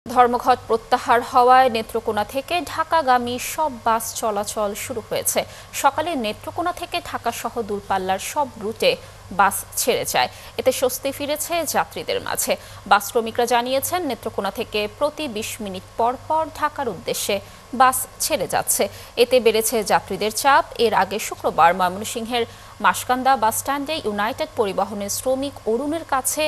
ধর্মঘট প্রত্যাহার হওয়ায় নেত্রকোনা থেকে ঢাকাগামী সব বাস চলাচল শুরু হয়েছে। সকালে নেত্রকোনা থেকে ঢাকা সহ দূরপাল্লার সব রুটে বাস ছেড়ে যায়। এতে স্বস্তি ফিরেছে যাত্রীদের মাঝে। বাস শ্রমিকরা জানিয়েছেন, নেত্রকোনা থেকে প্রতি ২০ মিনিট পর পর ঢাকার উদ্দেশ্যে বাস ছেড়ে যাচ্ছে। এতে বেড়েছে যাত্রীদের চাপ। এর আগে শুক্রবার ময়মনসিংহের মাসকান্দা বাসস্ট্যান্ডে ইউনাইটেড পরিবহনের শ্রমিক অরুণের কাছে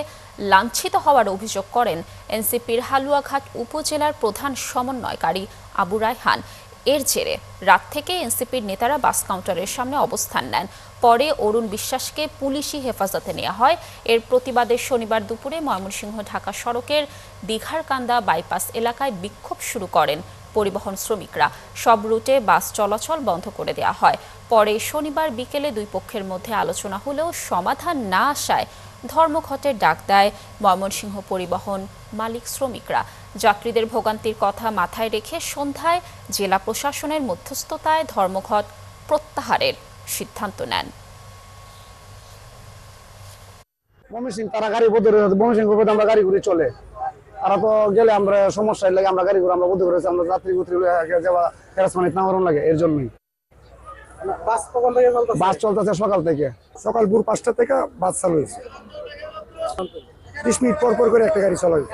লাঞ্ছিত হওয়ার অভিযোগ করেন এনসিপির হালুয়াঘাট উপজেলার প্রধান সমন্বয়কারী আবু রায়হান। এর জেরে রাত থেকে এনসিপির নেতারা বাস কাউন্টারের সামনে অবস্থান নেন। পরে অরুণ বিশ্বাসকে পুলিশি হেফাজতে নেওয়া হয়। এর প্রতিবাদে শনিবার দুপুরে ময়মনসিংহ ঢাকা সড়কের দীঘারকান্দা বাইপাস এলাকায় বিক্ষোভ শুরু করেন পরিবহন শ্রমিকরা। সব রুটে বাস চলাচল বন্ধ করে দেওয়া হয়। পরে শনিবার বিকেলে দুই পক্ষের মধ্যে আলোচনা হলেও সমাধান না আসায় ধর্মঘটের ডাক দেয় ময়মনসিংহ পরিবহন মালিক শ্রমিকরা। যাত্রীদের ভোগান্তির কথা মাথায় রেখে সন্ধ্যায় জেলা প্রশাসনের মধ্যস্থতায় ধর্মঘট প্রত্যাহারের সিদ্ধান্ত নেন। ময়মনসিংহ তারা গাড়ি বদলে ময়মনসিংহ আমরা গাড়ি ঘুরে চলে, তারা তো গেলে আমরা সমস্যায় লাগে, আমরা গাড়ি ঘুরে আমরা বদলে করেছি, আমরা যাত্রী যাওয়া হ্যারাসমেন্ট না লাগে। এর জন্যই বাস চলতেছে সকাল ভোর ৫টা থেকে বাস চালু হয়েছে। ২০ মিনিট পর পর করে একটা গাড়ি চালু হয়েছে।